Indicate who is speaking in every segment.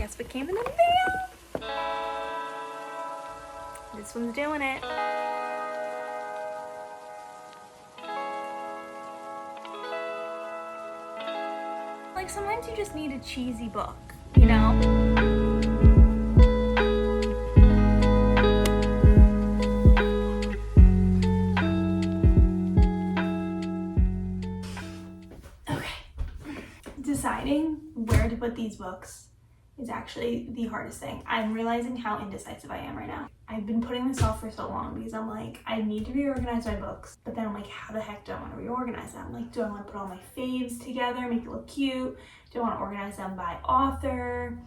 Speaker 1: Guess what came in the mail? This one's doing it. Like, sometimes you just need a cheesy book, you know? Deciding where to put these books is actually the hardest thing. I'm realizing how indecisive I am right now. I've been putting this off for so long because I'm like, I need to reorganize my books, but then I'm like, how the heck do I want to reorganize them? Like, do I want to put all my faves together, make it look cute? Do I want to organize them by author?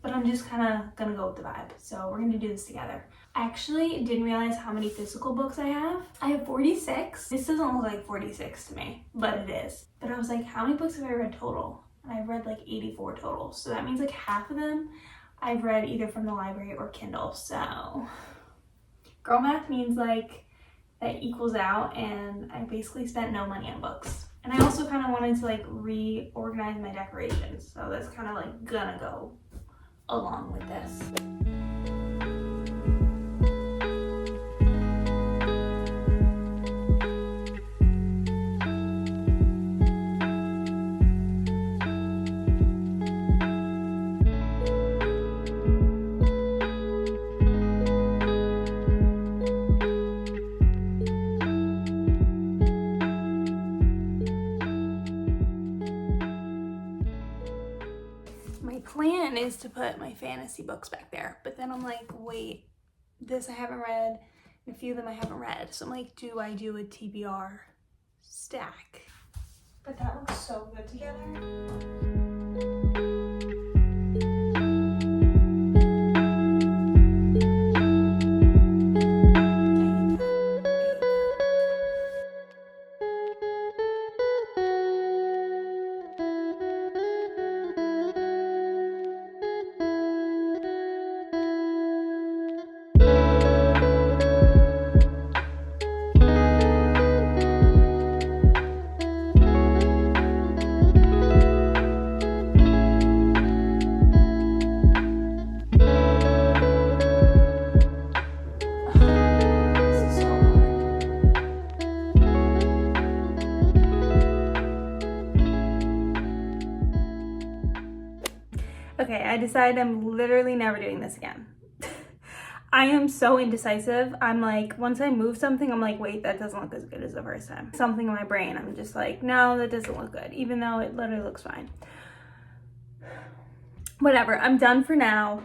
Speaker 1: But I'm just kind of gonna go with the vibe. So we're gonna do this together. I actually didn't realize how many physical books I have. I have 46. This doesn't look like 46 to me, but it is. But I was like, how many books have I read total? And I've read like 84 total. So that means like half of them I've read either from the library or Kindle. So girl math means like that equals out, and I basically spent no money on books. And I also kind of wanted to like reorganize my decorations. So that's kind of like gonna go along with this. My plan is to put my fantasy books back there, but then I'm like, wait, this I haven't read, and a few of them I haven't read. So I'm like, do I do a TBR stack? But that looks so good together. Okay, I decided I'm literally never doing this again. I am so indecisive. I'm like, once I move something, I'm like, wait, that doesn't look as good as the first time. Something in my brain, I'm just like, no, that doesn't look good, even though it literally looks fine. Whatever, I'm done for now.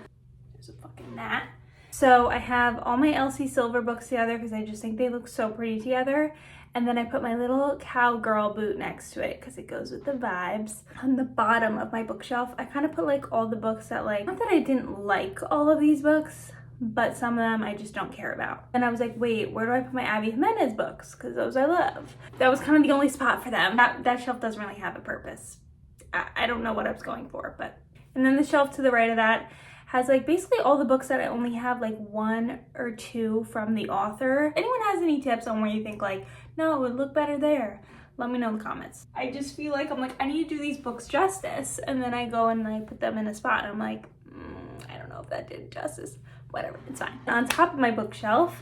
Speaker 1: There's a fucking gnat. So I have all my Elsie Silver books together because I just think they look so pretty together. And then I put my little cowgirl boot next to it because it goes with the vibes. On the bottom of my bookshelf, I kind of put like all the books that like, not that I didn't like all of these books, but some of them I just don't care about. And I was like, wait, where do I put my Abby Jimenez books? Because those I love. That was kind of the only spot for them. That shelf doesn't really have a purpose. I don't know what I was going for, but. And then the shelf to the right of that has like basically all the books that I only have like 1 or 2 from the author. If anyone has any tips on where you think like, no, it would look better there, let me know in the comments. I just feel like I'm like, I need to do these books justice. And then I go and I put them in a spot and I'm like, I don't know if that did justice. Whatever, it's fine. On top of my bookshelf,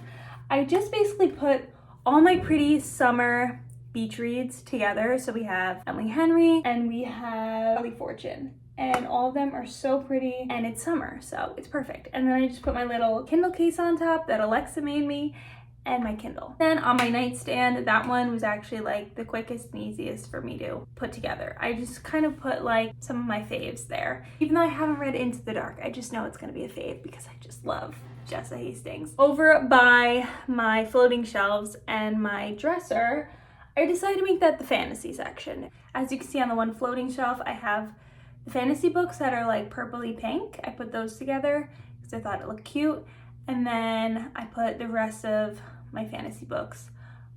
Speaker 1: I just basically put all my pretty summer beach reads together. So we have Emily Henry and we have Sally Fortune. And all of them are so pretty, and it's summer, so it's perfect. And then I just put my little Kindle case on top that Alexa made me, and my Kindle. Then on my nightstand, that one was actually like the quickest and easiest for me to put together. I just kind of put like some of my faves there. Even though I haven't read Into the Dark, I just know it's gonna be a fave because I just love Jessa Hastings. Over by my floating shelves and my dresser, I decided to make that the fantasy section. As you can see on the one floating shelf, I have the fantasy books that are like purpley pink. I put those together because I thought it looked cute. And then I put the rest of my fantasy books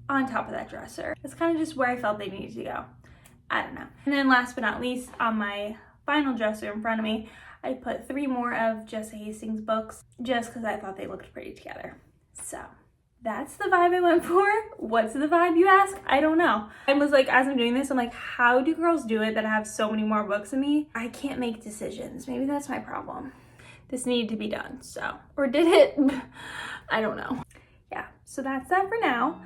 Speaker 1: on top of that dresser. That's kind of just where I felt they needed to go. I don't know. And then last but not least, on my final dresser in front of me, I put 3 more of Jessa Hastings books just because I thought they looked pretty together. So that's the vibe I went for. What's the vibe, you ask? I don't know. I was like, as I'm doing this, I'm like, how do girls do it that have so many more books than me? I can't make decisions. Maybe that's my problem. This needed to be done, so. Or did it? I don't know. Yeah, so that's that for now.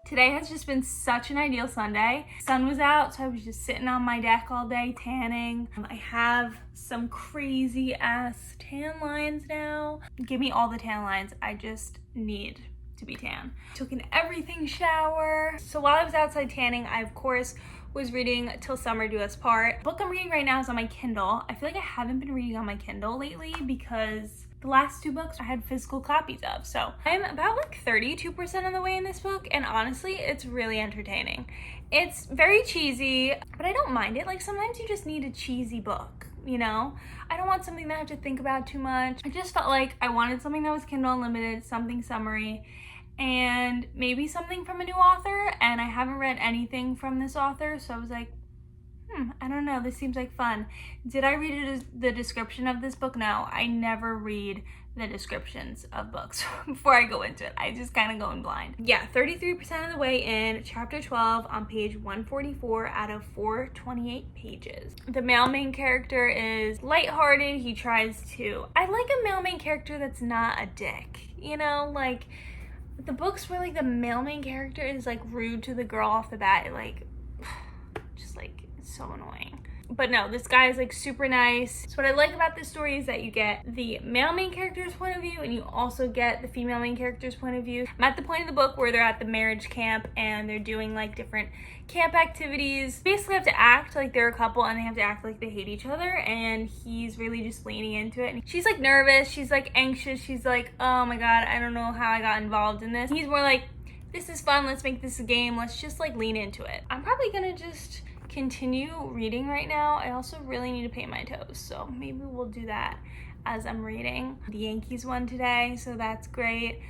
Speaker 1: Today has just been such an ideal Sunday. Sun was out, so I was just sitting on my deck all day tanning. I have some crazy ass tan lines now. Give me all the tan lines. I just need to be tan. Took an everything shower. So while I was outside tanning, I of course was reading Till Summer Do Us Part. The book I'm reading right now is on my Kindle. I feel like I haven't been reading on my Kindle lately because the last 2 books I had physical copies of. So I'm about like 32% of the way in this book, and honestly, it's really entertaining. It's very cheesy, but I don't mind it. Like sometimes you just need a cheesy book, you know? I don't want something that I have to think about too much. I just felt like I wanted something that was Kindle Unlimited, something summery, and maybe something from a new author, and I haven't read anything from this author, so I was like, I don't know, this seems like fun. Did I read the description of this book? No, I never read the descriptions of books before I go into it. I just kind of go in blind. Yeah, 33% of the way in, chapter 12 on page 144 out of 428 pages. The male main character is lighthearted. He tries to, I like a male main character that's not a dick, you know, like the books where like the male main character is like rude to the girl off the bat, like just like it's so annoying. But no, this guy is like super nice. So what I like about this story is that you get the male main character's point of view and you also get the female main character's point of view. I'm at the point of the book where they're at the marriage camp and they're doing like different camp activities. Basically have to act like they're a couple and they have to act like they hate each other, and he's really just leaning into it. And she's like nervous, she's like anxious, she's like, oh my god, I don't know how I got involved in this. He's more like, this is fun, let's make this a game, let's just like lean into it. I'm probably gonna just continue reading right now. I also really need to paint my toes, so maybe we'll do that as I'm reading. The Yankees won today, so that's great.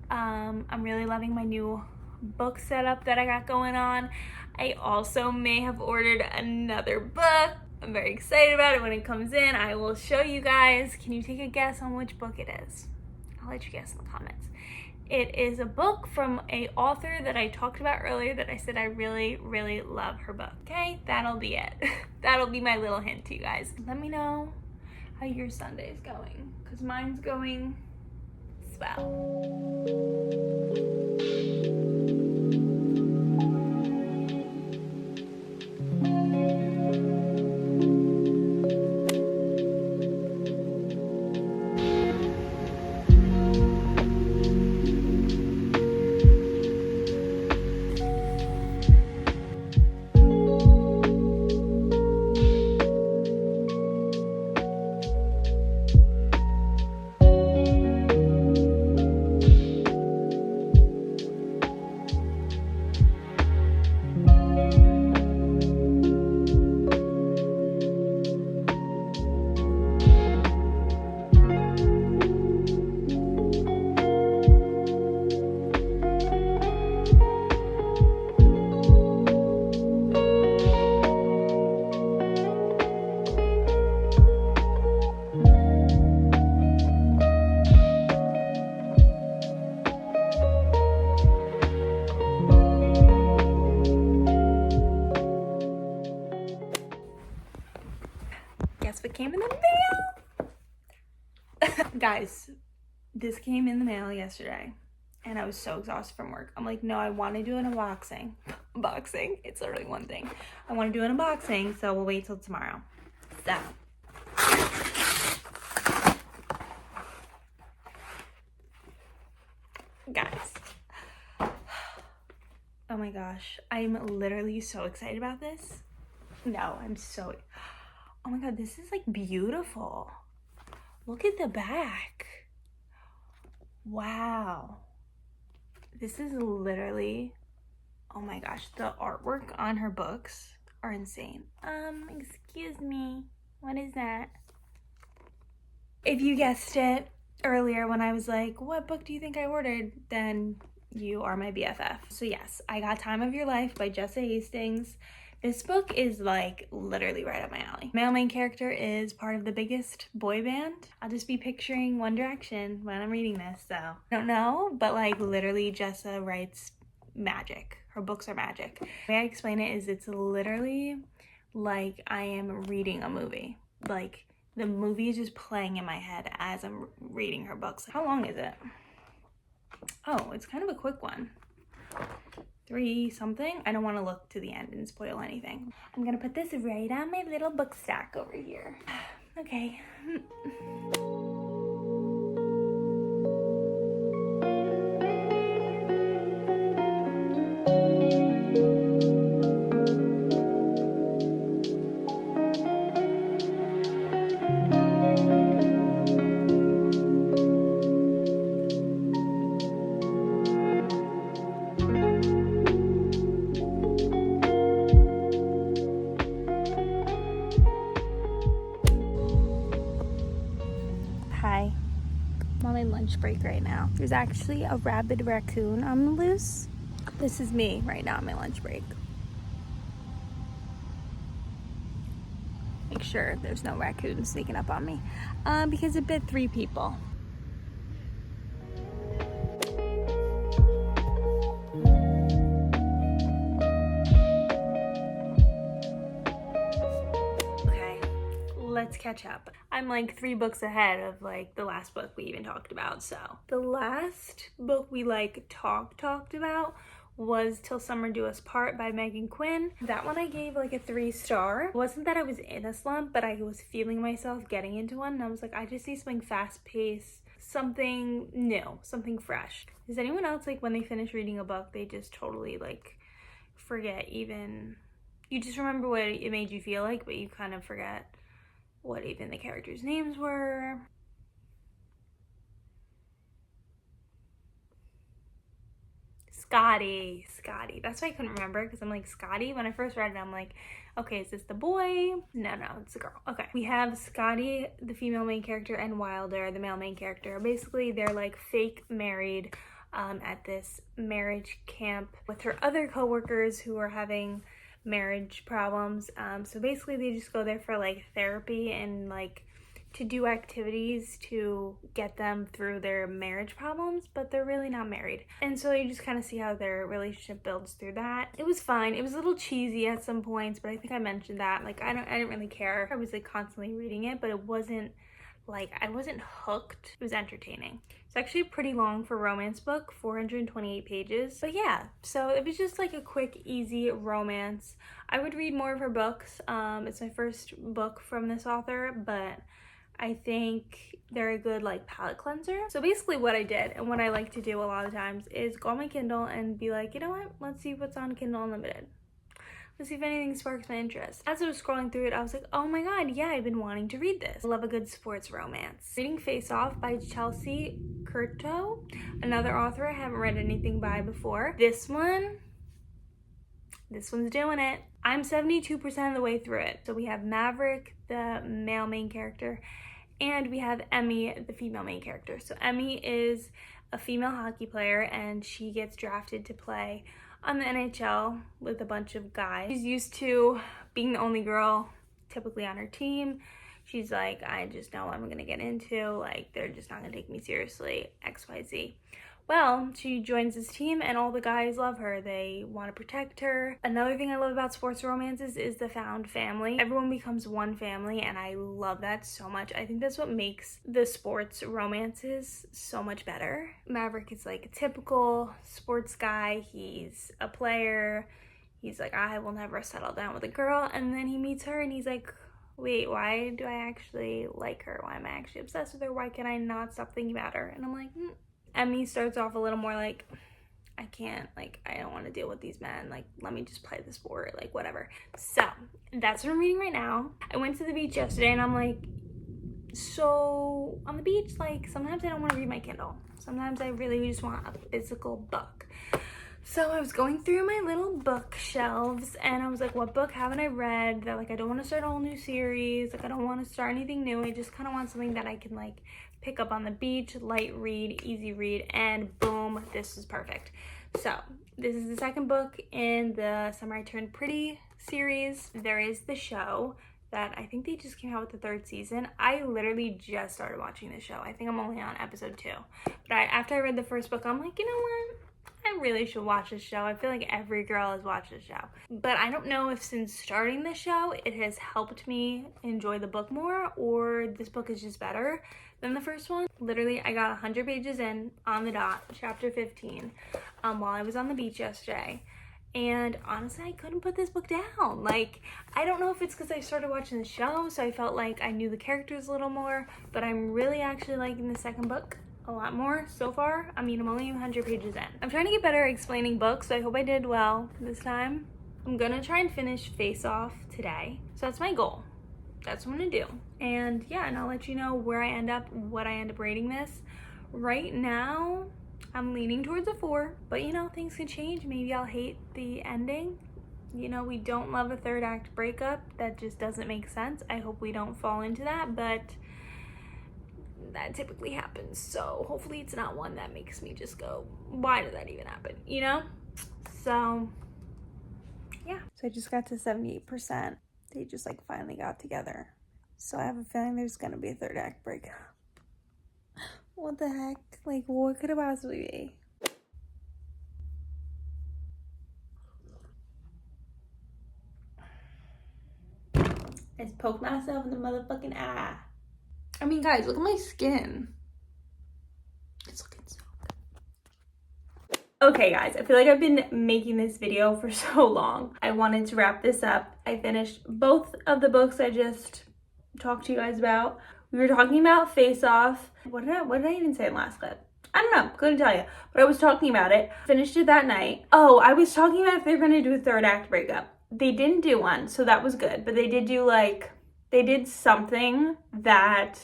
Speaker 1: I'm really loving my new book setup that I got going on. I also may have ordered another book. I'm very excited about it. When it comes in, I will show you guys. Can you take a guess on which book it is? I'll let you guess in the comments. It is a book from an author that I talked about earlier that I said I really, really love her book. Okay, that'll be it. That'll be my little hint to you guys. Let me know how your Sunday's going, because mine's going swell. Guys, this came in the mail yesterday and I was so exhausted from work. I'm like, no, I want to do an unboxing. Unboxing, it's literally one thing. I want to do an unboxing, so we'll wait till tomorrow. So, guys, oh my gosh, I'm literally so excited about this. No, I'm so, oh my god, this is like beautiful. Look at the back. Wow. This is literally, oh my gosh, the artwork on her books are insane. Excuse me, what is that? If you guessed it earlier when I was like, what book do you think I ordered? Then you are my BFF. So yes, I got Time of Your Life by Jessa Hastings. This book is like literally right up my alley. Male main character is part of the biggest boy band. I'll just be picturing One Direction when I'm reading this, so I don't know, but like literally Jessa writes magic. Her books are magic. The way I explain it is it's literally like I am reading a movie. Like the movie is just playing in my head as I'm reading her books. How long is it? Oh, it's kind of a quick one. 3 something. I don't want to look to the end and spoil anything. I'm gonna put this right on my little book stack over here. Okay. Hi, I'm on my lunch break right now. There's actually a rabid raccoon on the loose. This is me right now on my lunch break. Make sure there's no raccoons sneaking up on me because it bit 3 people. Let's catch up. I'm like 3 books ahead of like the last book we even talked about. So the last book we like talked about was Till Summer Do Us Part by Megan Quinn. That one I gave like a 3-star. It wasn't that I was in a slump, but I was feeling myself getting into one and I was like, I just need something fast paced, something new, something fresh. Does anyone else like when they finish reading a book, they just totally like forget even, you just remember what it made you feel like, but you kind of forget what even the characters' names were? Scotty. That's why I couldn't remember, because I'm like, Scotty, when I first read it, I'm like, okay, is this the boy? No, it's the girl. Okay. We have Scotty, the female main character, and Wilder, the male main character. Basically, they're like fake married at this marriage camp with her other co-workers who are having marriage problems. So basically they just go there for like therapy and like to do activities to get them through their marriage problems, but they're really not married. And so you just kind of see how their relationship builds through that. It was fine. It was a little cheesy at some points, but I think I mentioned that. Like I didn't really care. I was like constantly reading it, but it wasn't like, I wasn't hooked. It was entertaining. It's actually pretty long for a romance book, 428 pages. But yeah, so it was just like a quick, easy romance. I would read more of her books. It's my first book from this author, but I think they're a good like palette cleanser. So basically what I did and what I like to do a lot of times is go on my Kindle and be like, you know what? Let's see what's on Kindle Unlimited. Let's see if anything sparks my interest. As I was scrolling through it, I was like, oh my god, yeah, I've been wanting to read this. I love a good sports romance. Reading Face Off by Chelsea Curto, another author I haven't read anything by before. This one's doing it. I'm 72% of the way through it. So we have Maverick, the male main character, and we have Emmy, the female main character. So Emmy is a female hockey player and she gets drafted to play on the NHL with a bunch of guys. She's used to being the only girl typically on her team. She's like, I just know what I'm gonna get into. Like, they're just not gonna take me seriously, XYZ. Well, she joins this team and all the guys love her. They want to protect her. Another thing I love about sports romances is the found family. Everyone becomes one family, and I love that so much. I think that's what makes the sports romances so much better. Maverick is like a typical sports guy. He's a player. He's like, I will never settle down with a girl. And then he meets her and he's like, wait, why do I actually like her? Why am I actually obsessed with her? Why can I not stop thinking about her? And I'm like, Emmy starts off a little more like, I can't, like, I don't want to deal with these men. Like, let me just play the sport, like, whatever. So that's what I'm reading right now. I went to the beach yesterday and I'm like, so on the beach, like, sometimes I don't want to read my Kindle. Sometimes I really just want a physical book. So I was going through my little bookshelves and I was like, what book haven't I read that, like, I don't want to start a whole new series. Like, I don't want to start anything new. I just kind of want something that I can, like, pick up on the beach, light read, easy read, and boom, this is perfect. So this is the second book in the Summer I Turned Pretty series. There is the show that I think they just came out with the third season. I literally just started watching the show. I think I'm only on episode 2. But after I read the first book, I'm like, you know what? I really should watch this show. I feel like every girl has watched this show. But I don't know if since starting the show, it has helped me enjoy the book more, or this book is just better than the first one. Literally, I got 100 pages in on the dot, chapter 15, while I was on the beach yesterday. And honestly, I couldn't put this book down. Like, I don't know if it's because I started watching the show, so I felt like I knew the characters a little more, but I'm really actually liking the second book a lot more so far. I mean, I'm only 100 pages in. I'm trying to get better at explaining books, so I hope I did well this time. I'm gonna try and finish Face Off today. So that's my goal. That's what I'm gonna do. And yeah, and I'll let you know where I end up, what I end up rating this. Right now, I'm leaning towards a 4, but you know, things can change. Maybe I'll hate the ending. You know, we don't love a third act breakup. That just doesn't make sense. I hope we don't fall into that, but that typically happens. So hopefully it's not one that makes me just go, why did that even happen? You know? So yeah. So I just got to 78%. They just like finally got together. So I have a feeling there's gonna be a third act breakup. What the heck? Like, what could it possibly be? I just poked myself in the motherfucking eye. I mean, guys, look at my skin. It's looking so good. Okay, guys, I feel like I've been making this video for so long. I wanted to wrap this up. I finished both of the books I just talked to you guys about. We were talking about Face Off. What did I even say in last clip? I don't know, couldn't tell you, but I was talking about it. Finished it that night. Oh, I was talking about if they were gonna do a third act breakup. They didn't do one, so that was good, but they did do they did something that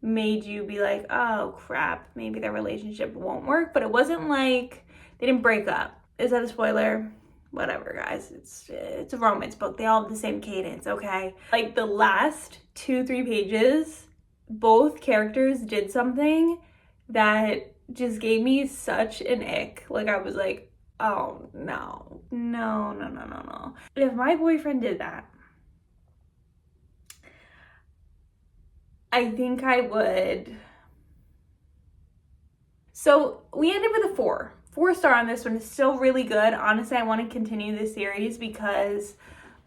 Speaker 1: made you be like, oh crap, maybe their relationship won't work, but it wasn't like they didn't break up. Is that a spoiler? Whatever, guys, it's a romance book. They all have the same cadence, okay? Like the last 2-3 pages, both characters did something that just gave me such an ick. Like, I was like, oh no. If my boyfriend did that, I think I would. So we ended with a 4-star on this one. Is still really good. Honestly, I want to continue this series because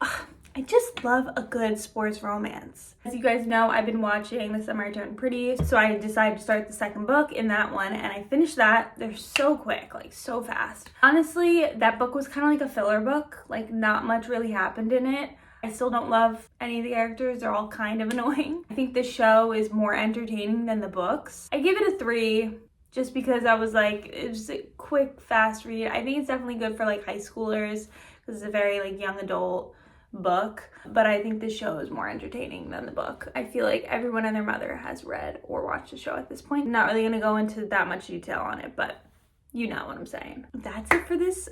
Speaker 1: I just love a good sports romance. As you guys know, I've been watching The Summer I Turned Pretty, so I decided to start the second book in that one, and I finished that. They're so quick, like so fast. Honestly, that book was kind of like a filler book. Like, not much really happened in it. I still don't love any of the characters. They're all kind of annoying. I think the show is more entertaining than the books. I give it a 3 just because I was like, it's a quick, fast read. I think it's definitely good for like high schoolers because it's a very like young adult book, but I think the show is more entertaining than the book. I feel like everyone and their mother has read or watched the show at this point. I'm not really gonna go into that much detail on it, but you know what I'm saying. That's it for this.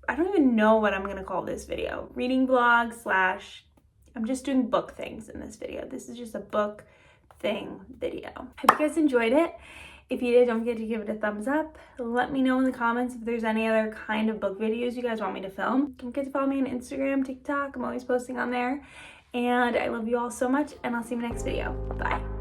Speaker 1: I don't even know what I'm gonna call this video. Reading vlog / I'm just doing book things in this video. This is just a book thing video. Hope you guys enjoyed it. If you did, don't forget to give it a thumbs up. Let me know in the comments if there's any other kind of book videos you guys want me to film. Don't forget to follow me on Instagram, TikTok. I'm always posting on there. And I love you all so much, and I'll see you in the next video. Bye.